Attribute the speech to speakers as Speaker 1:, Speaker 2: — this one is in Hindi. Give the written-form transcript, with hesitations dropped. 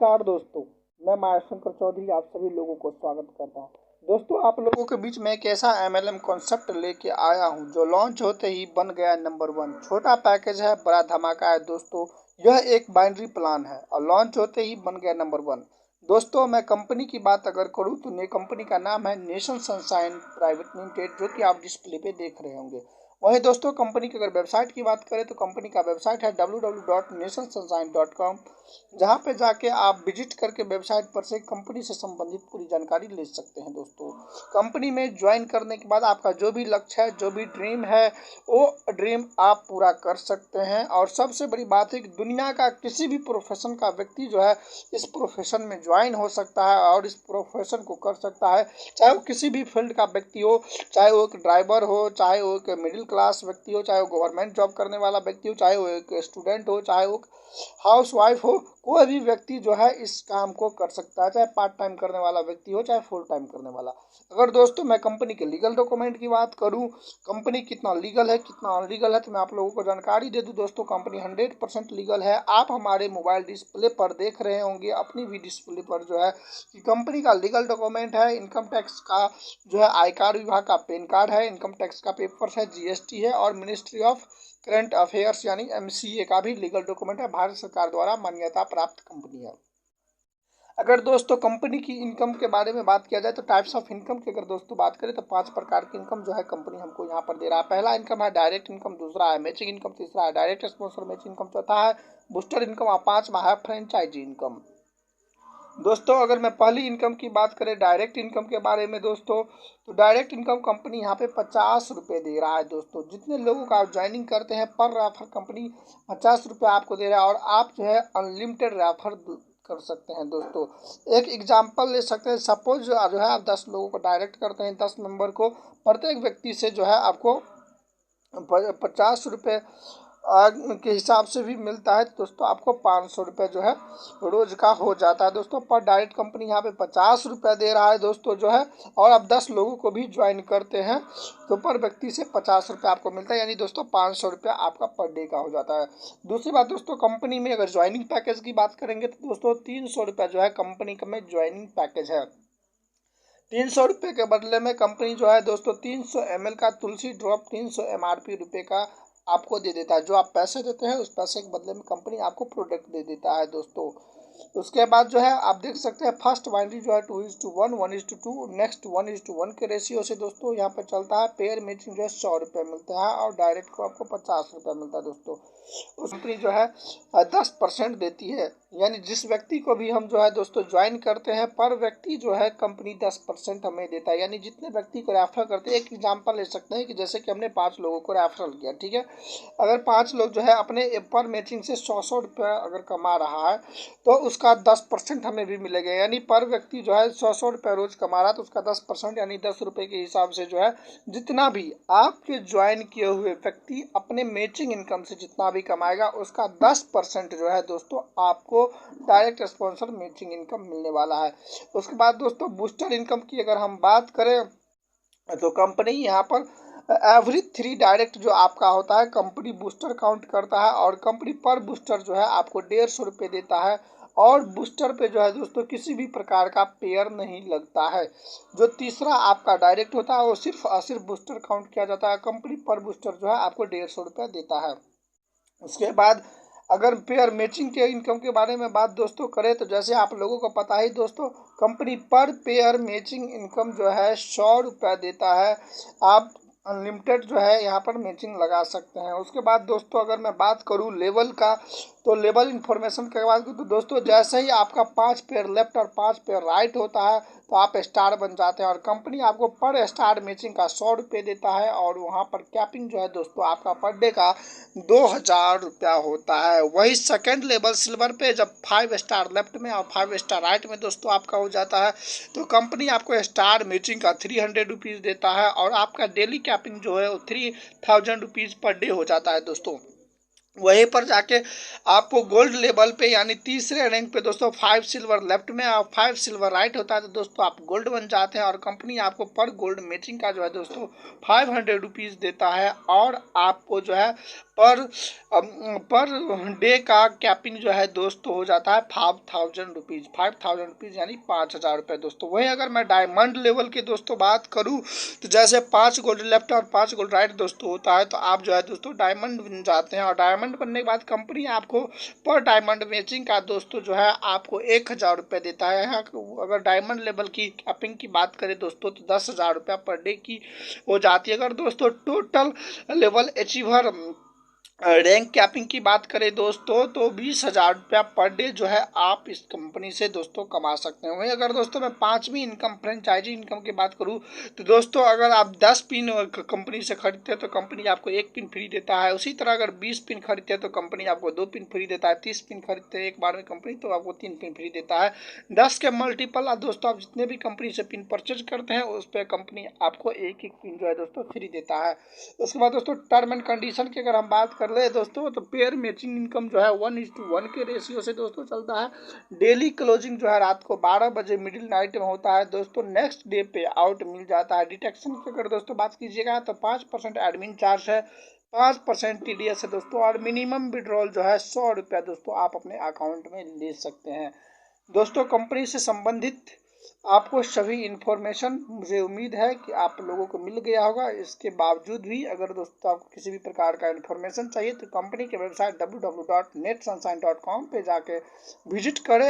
Speaker 1: नमस्कार दोस्तों, मैं मायाशंकर चौधरी आप सभी लोगों को स्वागत करता हूं। दोस्तों, आप लोगों के बीच में एक ऐसा MLM कॉन्सेप्ट लेके आया हूं जो लॉन्च होते ही बन गया नंबर 1। छोटा पैकेज है, बड़ा धमाका है दोस्तों। यह एक बाइनरी प्लान है और लॉन्च होते ही बन गया नंबर 1। दोस्तों, मैं कंपनी की बात अगर करूं तो नई कंपनी का नाम है नेशन सनशाइन प्राइवेट लिमिटेड, जो कि आप डिस्प्ले पे देख रहे होंगे। वहीं दोस्तों, कंपनी की अगर वेबसाइट की बात करें तो कंपनी का वेबसाइट है www.nationsunshine.com, जहां पे जाके आप विजिट करके वेबसाइट पर से कंपनी से संबंधित पूरी जानकारी ले सकते हैं। दोस्तों, कंपनी में ज्वाइन करने के बाद आपका जो भी लक्ष्य है, जो भी ड्रीम है, वो ड्रीम आप पूरा कर सकते हैं। और सबसे बड़ी बात है कि दुनिया का किसी भी प्रोफेशन का व्यक्ति जो है इस प्रोफेशन में ज्वाइन हो सकता है और इस प्रोफेशन को कर सकता है। चाहे वो किसी भी फील्ड का व्यक्ति हो, चाहे वो एक ड्राइवर हो, चाहे वो एक मिडिल क्लास व्यक्ति हो, चाहे वो गवर्नमेंट जॉब करने वाला व्यक्ति हो, चाहे वो एक स्टूडेंट हो, चाहे वो हाउस वाइफ हो, कोई भी व्यक्ति जो है इस काम को कर सकता है। चाहे पार्ट टाइम करने वाला व्यक्ति हो, चाहे फुल टाइम करने वाला। अगर दोस्तों मैं कंपनी के लीगल डॉक्यूमेंट की बात करूं, कंपनी कितना लीगल है, कितना अनलीगल है, तो मैं आप लोगों को जानकारी दे दूं। दोस्तों, कंपनी 100% लीगल है। आप हमारे मोबाइल डिस्प्ले पर देख रहे होंगे, अपनी भी डिस्प्ले पर जो है कि कंपनी का लीगल डॉक्यूमेंट है। इनकम टैक्स का जो है आयकर विभाग का पैन कार्ड है, इनकम टैक्स का पेपर्स है, GST है और मिनिस्ट्री ऑफ करंट अफेयर्स यानी MCA का भी लीगल डॉक्यूमेंट है। भारत सरकार द्वारा मान्यता प्राप्त कंपनी है। अगर दोस्तों कंपनी की इनकम के बारे में बात किया जाए तो टाइप्स ऑफ इनकम की अगर दोस्तों बात करें तो 5 प्रकार की इनकम जो है कंपनी हमको यहाँ पर दे रहा है। पहला इनकम है डायरेक्ट इनकम, दूसरा है मैचिंग इनकम, तीसरा है डायरेक्ट स्पॉन्सर मैचिंग इनकम, चौथा है बूस्टर इनकम और पांचवा है फ्रेंचाइजी इनकम। दोस्तों, अगर मैं पहली इनकम की बात करें डायरेक्ट इनकम के बारे में दोस्तों, तो डायरेक्ट इनकम कंपनी यहाँ पे 50 रुपये दे रहा है। दोस्तों, जितने लोगों का आप ज्वाइनिंग करते हैं पर रेफर कंपनी 50 रुपये आपको दे रहा है और आप जो है अनलिमिटेड रेफर कर सकते हैं। दोस्तों, एक एग्जांपल ले सकते हैं। सपोज जो है आप 10 लोगों को डायरेक्ट करते हैं, 10 मेंबर को, प्रत्येक व्यक्ति से जो है आपको 50 रुपये के हिसाब से भी मिलता है। तो दोस्तों आपको 500 रुपये जो है रोज का हो जाता है। दोस्तों, पर डायरेक्ट कंपनी यहाँ पे 50 रुपये दे रहा है दोस्तों जो है, और आप 10 लोगों को भी ज्वाइन करते हैं तो पर व्यक्ति से 50 रुपये आपको मिलता है, यानी दोस्तों 500 रुपया आपका पर डे का हो जाता है। दूसरी बात दोस्तों, कंपनी में अगर ज्वाइनिंग पैकेज की बात करेंगे तो दोस्तों 300 रुपये जो है कंपनी का में ज्वाइनिंग पैकेज है। 300 रुपये के बदले में कंपनी जो है दोस्तों 300 ml का तुलसी ड्रॉप 300 MRP रुपये का आपको दे देता है। जो आप पैसे देते हैं उस पैसे के बदले में कंपनी आपको प्रोडक्ट दे देता है। दोस्तों, उसके बाद जो है आप देख सकते हैं फर्स्ट बाइनरी जो है 2:1, 1:2, नेक्स्ट 1:1 के रेशियो से दोस्तों यहाँ पर चलता है। पेयर मैचिंग जो है 100 रुपये मिलता है और डायरेक्ट को आपको 50 रुपये मिलता है। दोस्तों, उस कंपनी जो है 10% देती है, यानी जिस व्यक्ति को भी हम जो है दोस्तों ज्वाइन करते हैं पर व्यक्ति जो है कंपनी 10% हमें देता है। यानी जितने व्यक्ति को रेफर करते हैं, एक एग्जांपल ले सकते हैं कि जैसे कि हमने 5 लोगों को रेफरल किया, ठीक है। अगर 5 लोग जो है अपने पर मैचिंग से 100 रुपये अगर कमा रहा है तो उसका 10% हमें भी मिलेगा। यानी पर व्यक्ति जो है 100 रुपये रोज कमा रहा है तो उसका 10% यानी 10 रुपये के हिसाब से जो है जितना भी आपके ज्वाइन किए हुए व्यक्ति अपने मैचिंग इनकम से जितना भी कमाएगा उसका 10% जो है दोस्तों आपको डायरेक्ट स्पॉन्सर मैचिंग इनकम मिलने वाला है। उसके बाद दोस्तों बूस्टर इनकम की अगर हम बात करें तो कंपनी यहाँ पर एवरी 3 डायरेक्ट जो आपका होता है कंपनी बूस्टर काउंट करता है और कंपनी पर बूस्टर जो है आपको 150 रुपये देता है। और बूस्टर पे जो है दोस्तों किसी भी प्रकार का पेयर नहीं लगता है। जो तीसरा आपका डायरेक्ट होता है वो सिर्फ बूस्टर काउंट किया जाता है। कंपनी पर बूस्टर जो है आपको 150 रुपये देता है। उसके बाद अगर पेयर मैचिंग के इनकम के बारे में बात दोस्तों करें तो जैसे आप लोगों को पता ही दोस्तों, कंपनी पर पेयर मैचिंग इनकम जो है 100 रुपये देता है। आप अनलिमिटेड जो है यहाँ पर मैचिंग लगा सकते हैं। उसके बाद दोस्तों अगर मैं बात करूँ लेवल का, तो लेवल इन्फॉर्मेशन के बाद तो दोस्तों जैसे ही आपका 5 पेयर लेफ्ट और 5 पेयर राइट होता है तो आप स्टार बन जाते हैं और कंपनी आपको पर स्टार मैचिंग का 100 रुपये देता है। और वहाँ पर कैपिंग जो है दोस्तों आपका पर डे का 2000 रुपया होता है। वही सेकेंड लेवल सिल्वर पे जब 5 स्टार लेफ्ट में और 5 स्टार राइट में दोस्तों आपका हो जाता है तो कंपनी आपको स्टार मैचिंग का 300 रुपीज़ देता है और आपका डेली कैपिंग जो है वो 3000 रुपीज़ पर डे हो जाता है। दोस्तों, वहीं पर जाके आपको गोल्ड लेवल पे यानी तीसरे रैंक पे दोस्तों 5 सिल्वर लेफ्ट में और 5 सिल्वर राइट होता है तो दोस्तों आप गोल्ड बन जाते हैं और कंपनी आपको पर गोल्ड मैचिंग का जो है दोस्तों 500 रुपीज़ देता है और आपको जो है पर डे का कैपिंग जो है दोस्तों हो जाता है 5,000 रुपीज़ यानी 5,000 रुपये दोस्तों। वही अगर मैं डायमंड लेवल की दोस्तों बात करूं तो जैसे 5 गोल्ड लेफ्ट और 5 गोल्ड राइट दोस्तों होता है, तो आप जो है दोस्तों डायमंड बन जाते हैं। और डायमंड बनने के बाद कंपनी आपको पर डायमंड मैचिंग का दोस्तों जो है आपको 1,000 रुपये देता है। अगर डायमंड लेवल की कैपिंग की बात करें दोस्तों तो 10,000 रुपया पर डे की हो जाती है। अगर दोस्तों total level achiever rank capping की बात करें दोस्तों तो 20,000 रुपया पर डे जो है आप इस कंपनी से दोस्तों कमा सकते हैं। वही अगर दोस्तों मैं 5वीं इनकम फ्रेंचाइजी इनकम की बात करूं तो दोस्तों अगर आप 10 पिन कंपनी से खरीदते हैं तो कंपनी आपको 1 पिन फ्री देता है। उसी तरह अगर 20 पिन खरीदते हैं तो कंपनी आपको 2 पिन फ्री देता है। 30 पिन खरीदते हैं एक बार में कंपनी तो आपको 3 पिन फ्री देता है। 10 के मल्टीपल दोस्तों आप जितने भी कंपनी से पिन परचेज करते हैं उस पर कंपनी आपको एक पिन जो है दोस्तों फ्री देता है। उसके बाद दोस्तों टर्म एंड कंडीशन की अगर हम बात कर ले दोस्तों तो पेयर मैचिंग इनकम जो है 1:1 के रेशियो से दोस्तों चलता है। डेली क्लोजिंग जो है रात को 12 बजे मिडिल नाइट में होता है दोस्तों। नेक्स्ट डे पे आउट मिल जाता है। डिटेक्शन की अगर दोस्तों बात कीजिएगा तो 5% एडमिन चार्ज है, 5% TDS है दोस्तों, और मिनिमम विड्रॉल जो है 100 रुपया दोस्तों आप अपने अकाउंट में ले सकते हैं। दोस्तों कंपनी से संबंधित आपको सभी इन्फॉर्मेशन मुझे उम्मीद है कि आप लोगों को मिल गया होगा। इसके बावजूद भी अगर दोस्तों आपको किसी भी प्रकार का इन्फॉर्मेशन चाहिए तो कंपनी के वेबसाइट www.netsunshine.com पे जाके विजिट करें